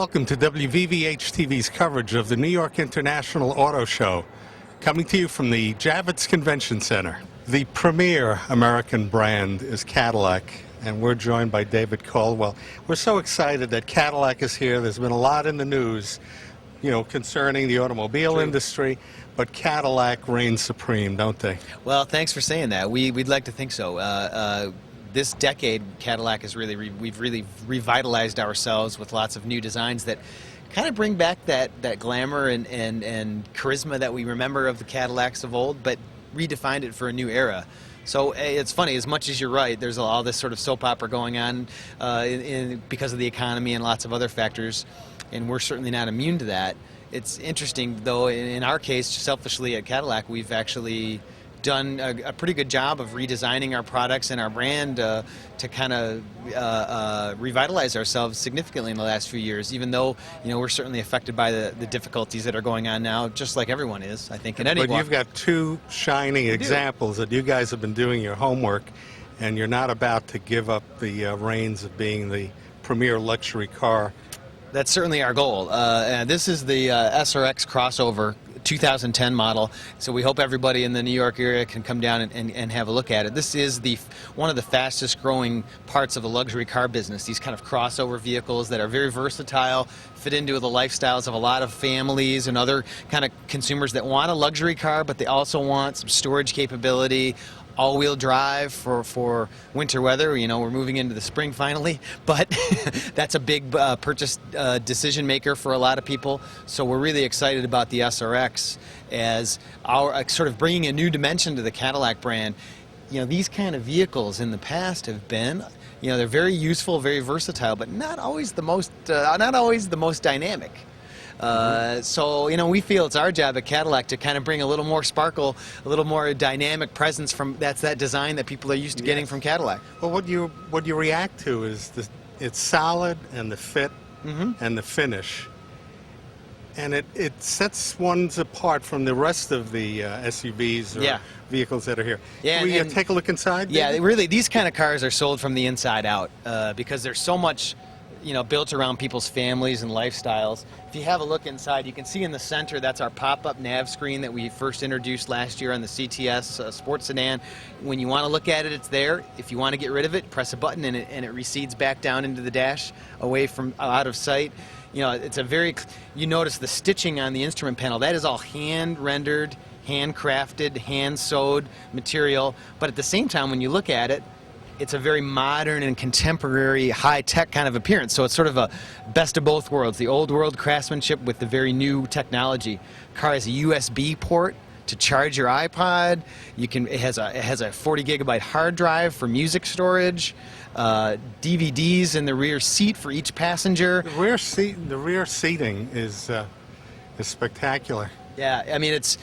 welcome to WVVH-TV's coverage of the New York International Auto Show, coming to you from the Javits Convention Center. The premier American brand is Cadillac, and we're joined by David Caldwell. We're so excited that Cadillac is here. There's been a lot in the news, concerning the automobile industry, but Cadillac reigns supreme, don't they? Well, thanks for saying that. We'd like to think so. This decade, Cadillac has we've really revitalized ourselves with lots of new designs that kind of bring back that glamour and charisma that we remember of the Cadillacs of old, but redefined it for a new era. So it's funny, as much as you're right, there's all this sort of soap opera going on because of the economy and lots of other factors, and we're certainly not immune to that. It's interesting, though, in our case, selfishly at Cadillac, we've actually done a pretty good job of redesigning our products and our brand to kind of revitalize ourselves significantly in the last few years, even though we're certainly affected by the difficulties that are going on now, just like everyone is, I think, in any walk. But you've got two shining examples that you guys have been doing your homework, and you're not about to give up the reins of being the premier luxury car. That's certainly our goal. This is the SRX crossover 2010 model, so we hope everybody in the New York area can come down and have a look at it. This is one of the fastest growing parts of the luxury car business, these kind of crossover vehicles that are very versatile, fit into the lifestyles of a lot of families and other kind of consumers that want a luxury car, but they also want some storage capability, all-wheel drive for winter weather. We're moving into the spring finally, but that's a big purchase decision maker for a lot of people. So we're really excited about the SRX as our sort of bringing a new dimension to the Cadillac brand. These kind of vehicles in the past have been, they're very useful, very versatile, but not always the most dynamic. So we feel it's our job at Cadillac to kind of bring a little more sparkle, a little more dynamic presence from that design that people are used to getting from Cadillac. Well, what you react to is it's solid, and the fit and the finish, and it sets ones apart from the rest of the SUVs or vehicles that are here. Yeah, Can we take a look inside? Yeah, really, these kind of cars are sold from the inside out because there's so much built around people's families and lifestyles. If you have a look inside, you can see in the center, that's our pop-up nav screen that we first introduced last year on the CTS sports sedan. When you want to look at it, it's there. If you want to get rid of it, press a button and it recedes back down into the dash, away from out of sight. It's you notice the stitching on the instrument panel. That is all hand-rendered, hand-crafted, hand-sewed material. But at the same time, when you look at it, it's a very modern and contemporary, high-tech kind of appearance. So it's sort of a best of both worlds, the old world craftsmanship with the very new technology. The car has a USB port to charge your iPod. It has a 40 gigabyte hard drive for music storage, DVDs in the rear seat for each passenger. The rear seating is spectacular. Yeah, I mean, it's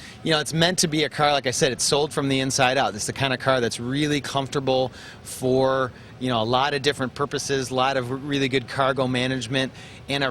meant to be a car, like I said, it's sold from the inside out. It's the kind of car that's really comfortable for, a lot of different purposes, a lot of really good cargo management, and I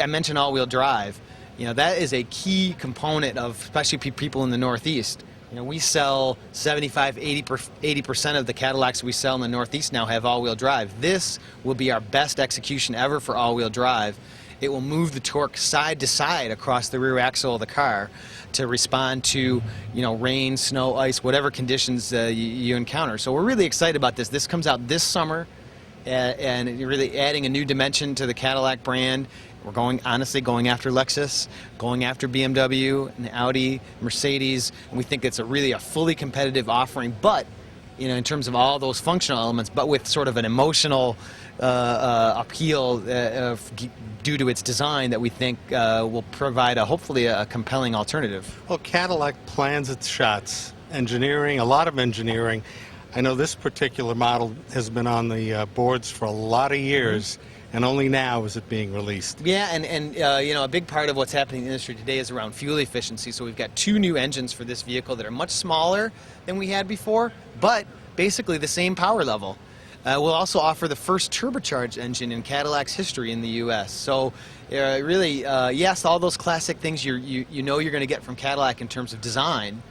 mentioned all-wheel drive. That is a key component of, especially people in the Northeast. We sell 80% of the Cadillacs we sell in the Northeast now have all-wheel drive. This will be our best execution ever for all-wheel drive. It will move the torque side to side across the rear axle of the car to respond to, rain, snow, ice, whatever conditions you encounter. So we're really excited about this. This comes out this summer, and really adding a new dimension to the Cadillac brand. We're honestly going after Lexus, going after BMW, and Audi, Mercedes, and we think it's really a fully competitive offering, but in terms of all those functional elements, but with sort of an emotional appeal due to its design that we think will provide hopefully a compelling alternative. Well, Cadillac plans its shots. A lot of engineering. I know this particular model has been on the boards for a lot of years, and only now is it being released. Yeah, and a big part of what's happening in the industry today is around fuel efficiency. So we've got two new engines for this vehicle that are much smaller than we had before, but basically the same power level. We'll also offer the first turbocharged engine in Cadillac's history in the U.S. So really, yes, all those classic things you're going to get from Cadillac in terms of design,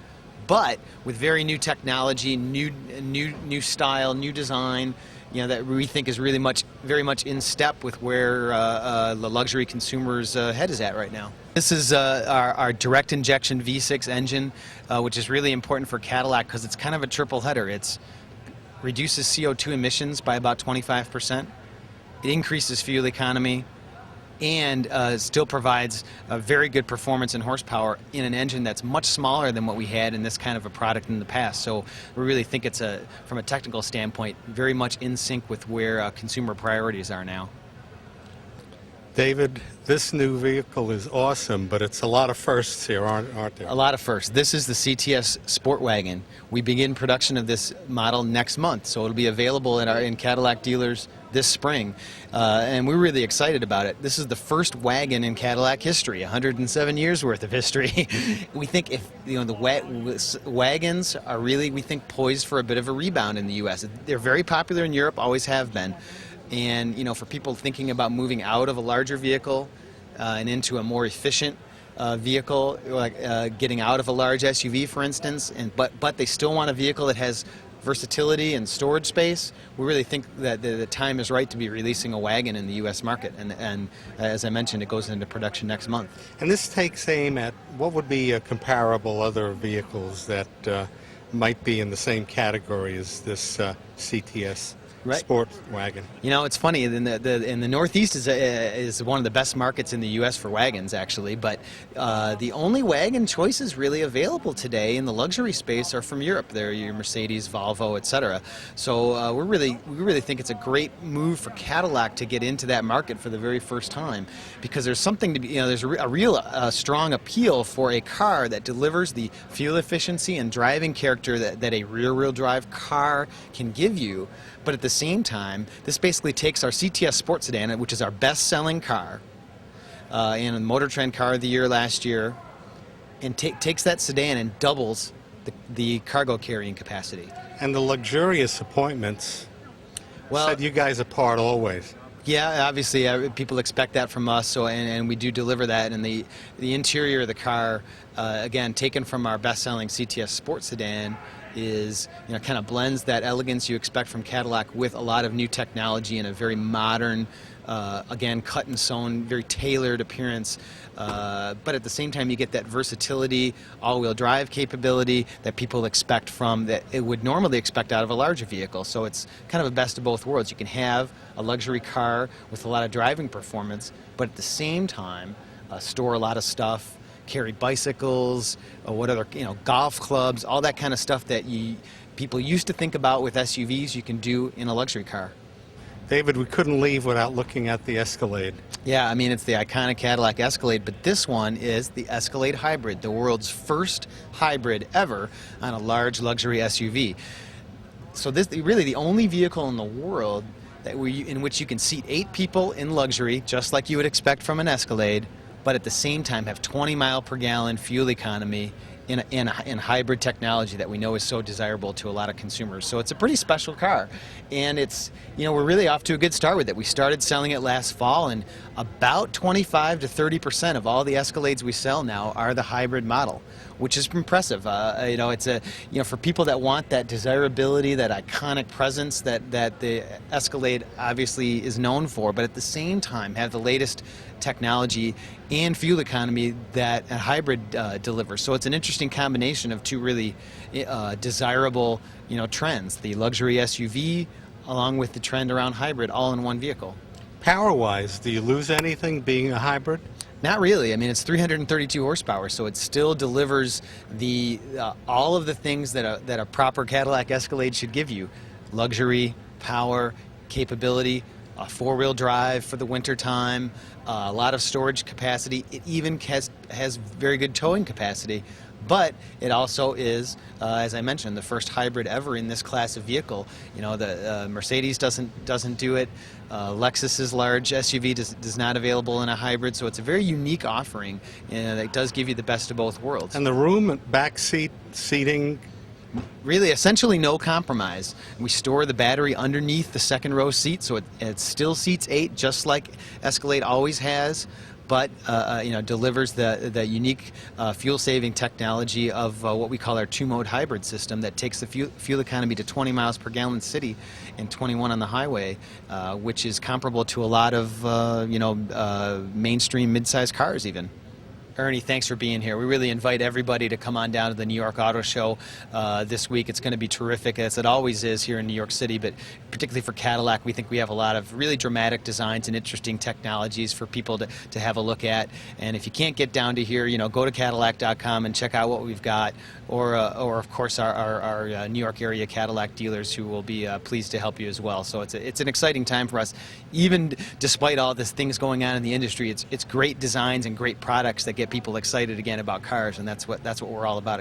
but with very new technology, new style, new design, that we think is really very much in step with where the luxury consumer's head is at right now. This is our direct injection V6 engine, which is really important for Cadillac because it's kind of a triple header. It reduces CO2 emissions by about 25%. It increases fuel economy, and still provides a very good performance and horsepower in an engine that's much smaller than what we had in this kind of a product in the past. So we really think it's, from a technical standpoint, very much in sync with where consumer priorities are now. David, this new vehicle is awesome, but it's a lot of firsts here, aren't there? A lot of firsts. This is the CTS Sport Wagon. We begin production of this model next month, so it'll be available in Cadillac dealers this spring, and we're really excited about it. This is the first wagon in Cadillac history, 107 years worth of history. We think the wagons are really, we think, poised for a bit of a rebound in the U.S. They're very popular in Europe, always have been. And for people thinking about moving out of a larger vehicle and into a more efficient vehicle, like getting out of a large SUV, for instance, but they still want a vehicle that has versatility and storage space, we really think that the time is right to be releasing a wagon in the U.S. market. And as I mentioned, it goes into production next month. And this takes aim at what would be comparable other vehicles that might be in the same category as this CTS. Right. Sport wagon. It's funny. In the Northeast is one of the best markets in the U.S. for wagons, actually. But the only wagon choices really available today in the luxury space are from Europe. They're your Mercedes, Volvo, etc. So we really think it's a great move for Cadillac to get into that market for the very first time, because there's something to be. There's a real strong appeal for a car that delivers the fuel efficiency and driving character that a rear-wheel drive car can give you. But at the same time, this basically takes our CTS Sport Sedan, which is our best-selling car, and a Motor Trend Car of the Year last year, and takes that sedan and doubles the cargo carrying capacity. And the luxurious appointments set you guys apart always. Yeah, obviously people expect that from us, so and we do deliver that. And the interior of the car, again, taken from our best-selling CTS Sport Sedan, is kind of blends that elegance you expect from Cadillac with a lot of new technology and a very modern, again, cut and sewn, very tailored appearance. But at the same time, you get that versatility, all-wheel drive capability that people expect from that it would normally expect out of a larger vehicle. So it's kind of a best of both worlds. You can have a luxury car with a lot of driving performance, but at the same time, store a lot of stuff, carry bicycles, golf clubs, all that kind of stuff that people used to think about with SUVs you can do in a luxury car. David, we couldn't leave without looking at the Escalade. Yeah, I mean, it's the iconic Cadillac Escalade, but this one is the Escalade Hybrid, the world's first hybrid ever on a large luxury SUV. So this is really the only vehicle in the world in which you can seat 8 people in luxury, just like you would expect from an Escalade, but at the same time have 20 mile per gallon fuel economy in hybrid technology that we know is so desirable to a lot of consumers. So it's a pretty special car, and it's we're really off to a good start with it. We started selling it last fall, and about 25 to 30% of all the Escalades we sell now are the hybrid model, which is impressive. It's for people that want that desirability, that iconic presence that the Escalade obviously is known for, but at the same time have the latest technology and fuel economy that a hybrid delivers. So it's an interesting combination of two really desirable trends: the luxury SUV along with the trend around hybrid, all in one vehicle. Power-wise, do you lose anything being a hybrid? Not really. I mean, it's 332 horsepower, so it still delivers all of the things that a proper Cadillac Escalade should give you: luxury, power, capability, a 4-wheel drive for the winter time, a lot of storage capacity. It even has very good towing capacity. But it also is, as I mentioned, the first hybrid ever in this class of vehicle. The Mercedes doesn't do it. Lexus's large SUV does not available in a hybrid. So it's a very unique offering, and it does give you the best of both worlds. And the room, back seating. Really, essentially no compromise. We store the battery underneath the second row seat, so it still seats 8, just like Escalade always has. but delivers the unique fuel-saving technology of what we call our two-mode hybrid system that takes the fuel economy to 20 miles per gallon in the city and 21 on the highway, which is comparable to a lot of mainstream mid-sized cars even. Ernie, thanks for being here. We really invite everybody to come on down to the New York Auto Show this week. It's going to be terrific, as it always is here in New York City, but particularly for Cadillac, we think we have a lot of really dramatic designs and interesting technologies for people to have a look at. And if you can't get down to here, go to Cadillac.com and check out what we've got, or of course our New York area Cadillac dealers who will be pleased to help you as well. So it's an exciting time for us. Even despite all this things going on in the industry, it's great designs and great products that get people excited again about cars, and that's what we're all about.